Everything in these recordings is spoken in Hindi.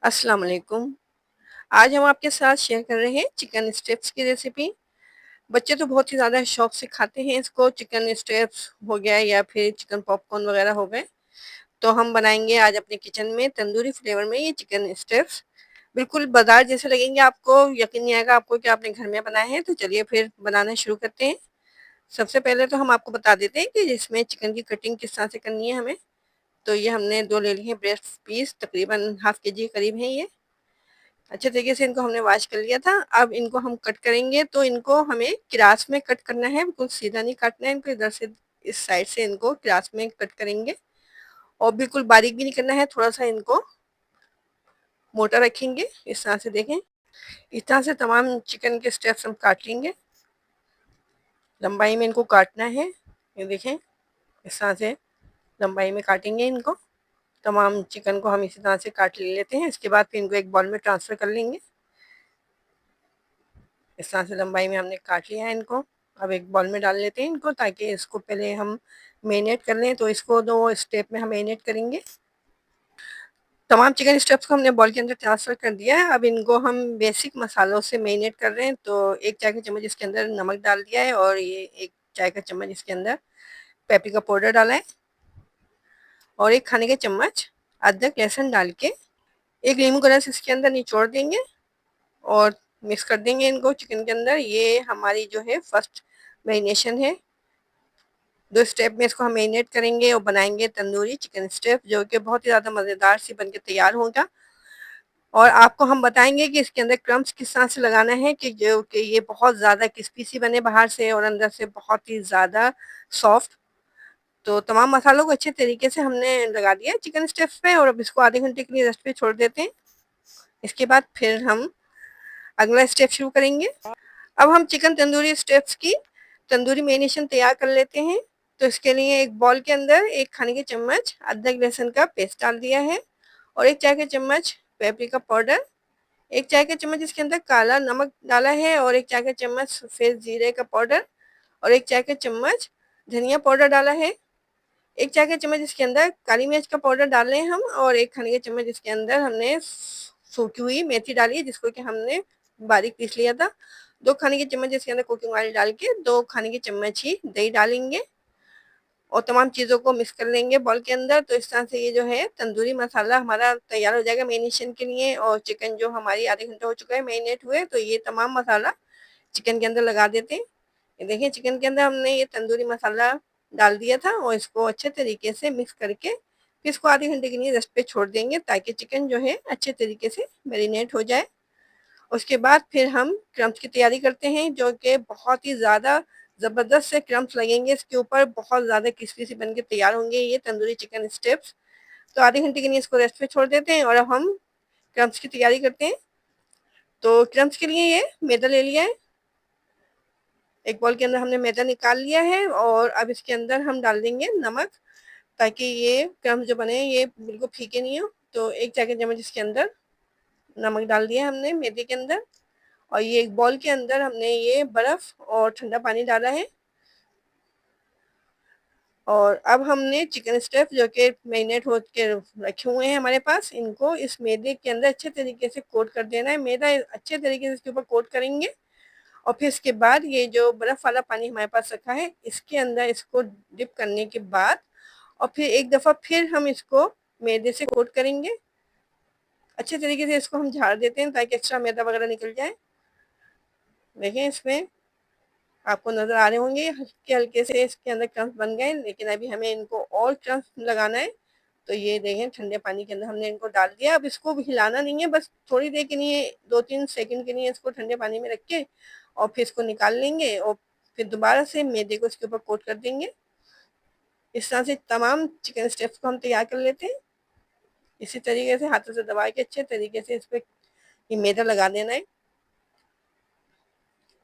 अस्सलाम वालेकुम। आज हम आपके साथ शेयर कर रहे हैं चिकन स्टेप्स की रेसिपी। बच्चे तो बहुत ही ज़्यादा शौक से खाते हैं इसको, चिकन स्टेप्स हो गया या फिर चिकन पॉपकॉर्न वगैरह हो गए। तो हम बनाएंगे आज अपने किचन में तंदूरी फ्लेवर में ये चिकन स्टेप्स। बिल्कुल बाजार जैसे लगेंगे आपको, यकीन नहीं आएगा आपको कि आपने घर में बनाए हैं। तो चलिए फिर बनाना शुरू करते हैं। सबसे पहले तो हम आपको बता देते हैं कि इसमें चिकन की कटिंग किस तरह से करनी है हमें। तो ये हमने 2 ले लिए हैं ब्रेस्ट पीस, तकरीबन हाफ के जी के करीब है ये। अच्छे तरीके से इनको हमने वॉश कर लिया था। अब इनको हम कट करेंगे तो इनको हमें क्रास में कट करना है, बिल्कुल सीधा नहीं काटना है इनको। इधर से इस साइड से इनको क्रास में कट करेंगे और बिल्कुल बारीक भी नहीं करना है, थोड़ा सा इनको मोटा रखेंगे। इस तरह से देखें, इस तरह से तमाम चिकन के स्टेप्स हम काट लेंगे। लंबाई में इनको काटना है, ये देखें इस तरह से लंबाई में काटेंगे इनको। तमाम चिकन को हम इसी तरह से काट ले लेते हैं। इसके बाद फिर इनको एक बॉल में ट्रांसफ़र कर लेंगे। इस तरह से लंबाई में हमने काट लिया है इनको। अब एक बॉल में डाल लेते हैं इनको, ताकि इसको पहले हम मैरिनेट कर लें। तो इसको 2 स्टेप में हम मैरिनेट करेंगे। तमाम चिकन स्टेप्स को हमने बॉल के अंदर ट्रांसफ़र कर दिया है। अब इनको हम बेसिक मसालों से मैरिनेट कर रहे हैं। तो 1 चाय का चम्मच इसके अंदर नमक डाल दिया है और ये 1 चाय का चम्मच इसके अंदर पेपरिका पाउडर डाला है और 1 खाने का चम्मच अदरक लहसुन डाल के 1 नींबू का रस इसके अंदर निचोड़ देंगे और मिक्स कर देंगे इनको चिकन के अंदर। ये हमारी जो है फर्स्ट मैरिनेशन है। 2 स्टेप में इसको हम मैरिनेट करेंगे और बनाएंगे तंदूरी चिकन स्टेप, जो कि बहुत ही ज़्यादा मज़ेदार सी बन के तैयार होगा। और आपको हम बताएंगे कि इसके अंदर क्रम्स किस तरह से लगाना है कि जो कि ये बहुत ज़्यादा क्रिस्पी सी बने बाहर से और अंदर से बहुत ही ज़्यादा सॉफ्ट। तो तमाम मसालों को अच्छे तरीके से हमने लगा दिया है चिकन स्टेप्स पे और अब इसको आधे घंटे के लिए रेस्ट पे छोड़ देते हैं। इसके बाद फिर हम अगला स्टेप शुरू करेंगे। अब हम चिकन तंदूरी स्टेप्स की तंदूरी मैरिनेशन तैयार कर लेते हैं। तो इसके लिए एक बॉल के अंदर 1 खाने के चम्मच अदरक लहसुन का पेस्ट डाल दिया है और 1 चाय का चम्मच पेपरिका पाउडर, 1 चाय का चम्मच इसके अंदर काला नमक डाला है और 1 चाय का चम्मच सफ़ेद जीरे का पाउडर और 1 चाय का चम्मच धनिया पाउडर डाला है। 1 चाय का चम्मच इसके अंदर काली मिर्च का पाउडर डाल रहे हैं हम और 1 खाने के चम्मच इसके अंदर हमने सूखी हुई मेथी डाली है, जिसको कि हमने बारीक पीस लिया था। 2 खाने के चम्मच इसके अंदर कुकिंग ऑयल डाल के 2 खाने के चम्मच ही दही डालेंगे और तमाम चीज़ों को मिक्स कर लेंगे बॉल के अंदर। तो इस तरह से ये जो है तंदूरी मसाला हमारा तैयार हो जाएगा मैरिनेशन के लिए। और चिकन जो हमारी आधे घंटा हो चुका है मैरिनेट हुए, तो ये तमाम मसाला चिकन के अंदर लगा देते हैं। ये देखिए चिकन के अंदर हमने ये तंदूरी मसाला डाल दिया था और इसको अच्छे तरीके से मिक्स करके फिर इसको आधे घंटे के लिए रेस्ट पे छोड़ देंगे, ताकि चिकन जो है अच्छे तरीके से मैरिनेट हो जाए। उसके बाद फिर हम क्रम्स की तैयारी करते हैं, जो कि बहुत ही ज़्यादा ज़बरदस्त से क्रम्स लगेंगे इसके ऊपर, बहुत ज़्यादा क्रिस्पी से बन के तैयार होंगे ये तंदूरी चिकन स्टेप्स। तो आधे घंटे के लिए इसको रेस्ट पे छोड़ देते हैं और अब हम क्रम्स की तैयारी करते हैं। तो क्रम्स के लिए ये मैदा ले लिया है। एक बाउल के अंदर हमने मैदा निकाल लिया है और अब इसके अंदर हम डाल देंगे नमक, ताकि ये क्रम्स जो बने ये बिल्कुल फीके नहीं हो। तो 1 चाय का चम्मच इसके अंदर नमक डाल दिया हमने मैदे के अंदर और ये एक बाउल के अंदर हमने ये बर्फ़ और ठंडा पानी डाला है। और अब हमने चिकन स्टफ़ जो कि मैरिनेट हो के रखे हुए हैं हमारे पास, इनको इस मैदे के अंदर अच्छे तरीके से कोट कर देना है। मैदा अच्छे तरीके से इसके ऊपर कोट करेंगे और फिर इसके बाद ये जो बर्फ़ वाला पानी हमारे पास रखा है, इसके अंदर इसको डिप करने के बाद और फिर एक दफ़ा फिर हम इसको मैदे से कोट करेंगे। अच्छे तरीके से इसको हम झाड़ देते हैं, ताकि एक्स्ट्रा मैदा वगैरह निकल जाए। देखें इसमें आपको नज़र आ रहे होंगे हल्के-हल्के से इसके अंदर क्रम्स बन गए, लेकिन अभी हमें इनको और क्रम्स लगाना है। तो ये देखें ठंडे पानी के अंदर हमने इनको डाल दिया। अब इसको हिलाना नहीं है, बस थोड़ी देर के लिए 2-3 सेकंड के लिए इसको ठंडे पानी में रख के और फिर इसको निकाल लेंगे और फिर दोबारा से मैदे को इसके ऊपर कोट कर देंगे। इस तरह से तमाम चिकन स्टेप्स को हम तैयार कर लेते हैं। इसी तरीके से हाथों से दबा के अच्छे तरीके से इस पे ये मैदा लगा देना है।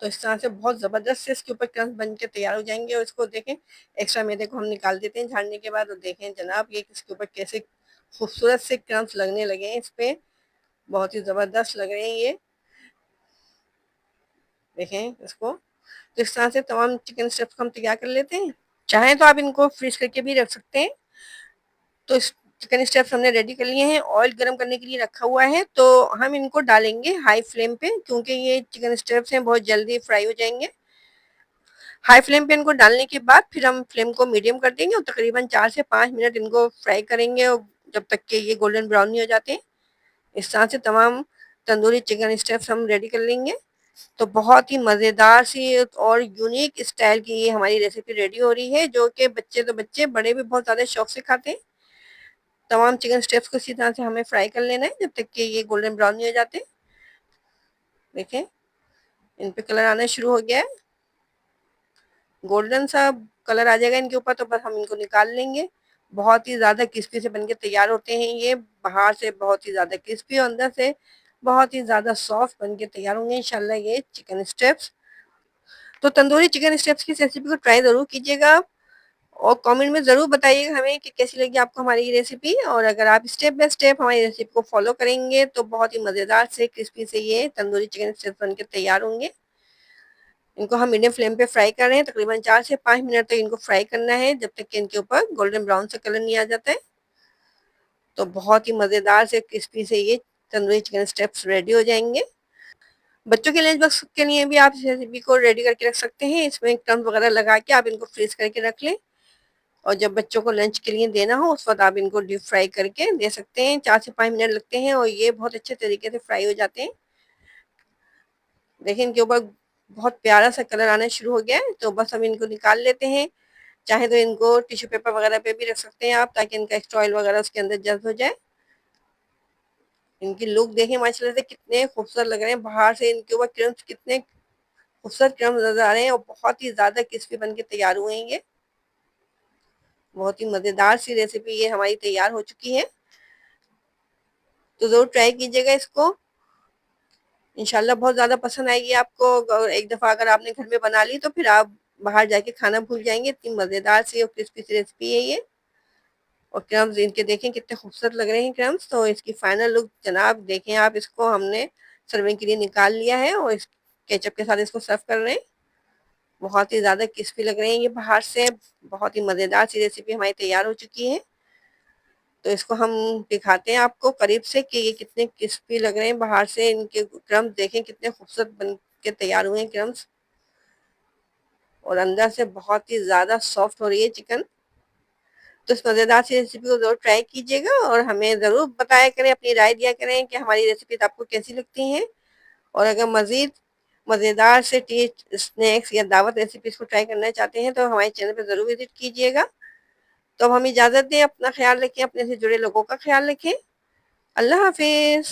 तो इस तरह से बहुत ज़बरदस्त से इसके ऊपर क्रम्स बन के तैयार हो जाएँगे और इसको देखें एक्स्ट्रा मैदे को हम निकाल देते हैं झाड़ने के बाद और देखें जनाब ये इसके ऊपर कैसे खूबसूरत से क्रम्स लगने लगे हैं इस पे, बहुत ही ज़बरदस्त लग रहे हैं ये। देखें इसको। तो इस तरह से तमाम चिकन स्टफ़्स को हम तैयार कर लेते हैं। चाहें तो आप इनको फ्रीज़ करके भी रख सकते हैं। तो इस चिकन स्टेप्स हमने रेडी कर लिए हैं, ऑयल गरम करने के लिए रखा हुआ है, तो हम इनको डालेंगे हाई फ्लेम पे, क्योंकि ये चिकन स्टेप्स हैं बहुत जल्दी फ्राई हो जाएंगे। हाई फ्लेम पे इनको डालने के बाद फिर हम फ्लेम को मीडियम कर देंगे और तकरीबन 4 से 5 मिनट इनको फ्राई करेंगे, और जब तक के ये गोल्डन ब्राउन नहीं हो जाते। इस तरह से तमाम तंदूरी चिकन स्टेप्स हम रेडी कर लेंगे। तो बहुत ही मज़ेदार सी और यूनिक स्टाइल की ये हमारी रेसिपी रेडी हो रही है, जो कि बच्चे तो बच्चे, बड़े भी बहुत ज़्यादा शौक से खाते हैं। तमाम चिकन स्टेप्स को इसी तरह से हमें फ्राई कर लेना है जब तक कि ये गोल्डन ब्राउन नहीं हो जाते। देखें, इन पे कलर आना शुरू हो गया है, गोल्डन सा कलर आ जाएगा इनके ऊपर, तो बस हम इनको निकाल लेंगे। बहुत ही ज़्यादा क्रिस्पी से बनके तैयार होते हैं ये, बाहर से बहुत ही ज़्यादा क्रिस्पी और अंदर से बहुत ही ज़्यादा सॉफ्ट बनके तैयार होंगे इंशाल्लाह ये चिकन स्टेप्स। तो तंदूरी चिकन स्टेप्स की रेसिपी को ट्राई ज़रूर कीजिएगा, और कमेंट में ज़रूर बताइएगा हमें कि कैसी लगी आपको हमारी ये रेसिपी। और अगर आप स्टेप बाय स्टेप हमारी रेसिपी को फॉलो करेंगे तो बहुत ही मज़ेदार से क्रिस्पी से ये तंदूरी चिकन स्टेप्स बनके तैयार होंगे। इनको हम मीडियम फ्लेम पे फ्राई कर रहे हैं, तकरीबन 4 से 5 मिनट तक इनको फ्राई करना है, जब तक कि इनके ऊपर गोल्डन ब्राउन सा कलर नहीं आ जाता है। तो बहुत ही मज़ेदार से क्रिस्पी से ये तंदूरी चिकन स्टेप्स रेडी हो जाएंगे। बच्चों के लंच बॉक्स के लिए भी आप इस रेसिपी को रेडी करके रख सकते हैं, इसमें क्रम्ब वगैरह लगा के आप इनको फ्रीज करके रख लें, और जब बच्चों को लंच के लिए देना हो उस वक्त आप इनको डीप फ्राई करके दे सकते हैं। 4 से 5 मिनट लगते हैं और ये बहुत अच्छे तरीके से फ्राई हो जाते हैं। देखिए, इनके ऊपर बहुत प्यारा सा कलर आना शुरू हो गया है, तो बस हम इनको निकाल लेते हैं। चाहे तो इनको टिश्यू पेपर वगैरह पे भी रख सकते हैं आप, ताकि इनका एक्स्ट्रा ऑयल वगैरह उसके अंदर जल्द हो जाए। इनकी लुक देखें माशाल्लाह से कितने खूबसूरत लग रहे हैं, बाहर से इनके ऊपर क्रम्स कितने खूबसूरत क्रम्स नजर आ रहे हैं, और बहुत ही ज्यादा क्रिस्पी बन के तैयार हुए हैं ये। बहुत ही मजेदार सी रेसिपी ये हमारी तैयार हो चुकी है, तो जरूर ट्राई कीजिएगा इसको। इंशाल्लाह बहुत ज्यादा पसंद आएगी आपको, और एक दफा अगर आपने घर में बना ली तो फिर आप बाहर जाके खाना भूल जाएंगे, इतनी मजेदार सी और क्रिस्पी सी रेसिपी है ये। और क्रम्स इनके देखें कितने खूबसूरत लग रहे हैं क्रम्स। तो इसकी फाइनल लुक जनाब देखें आप, इसको हमने सर्विंग के लिए निकाल लिया है और इस केचप के साथ इसको सर्व कर रहे हैं। बहुत ही ज़्यादा क्रिस्पी लग रहे हैं ये बाहर से, बहुत ही मज़ेदार सी रेसिपी हमारी तैयार हो चुकी है। तो इसको हम दिखाते हैं आपको करीब से कि ये कितने क्रिस्पी लग रहे हैं बाहर से, इनके क्रम्स देखें कितने खूबसूरत बन के तैयार हुए हैं क्रम्स, और अंदर से बहुत ही ज़्यादा सॉफ्ट हो रही है चिकन। तो इस मज़ेदार सी रेसिपी को ज़रूर ट्राई कीजिएगा, और हमें ज़रूर बताया करें, अपनी राय दिया करें कि हमारी रेसिपीज आपको कैसी लगती हैं। और अगर मज़ीद मज़ेदार से टेस्ट स्नैक्स या दावत रेसिपीज़ को ट्राई करना चाहते हैं तो हमारे चैनल पर ज़रूर विजिट कीजिएगा। तो अब हमें इजाज़त दें, अपना ख्याल रखें, अपने से जुड़े लोगों का ख्याल रखें। अल्लाह हाफिज़।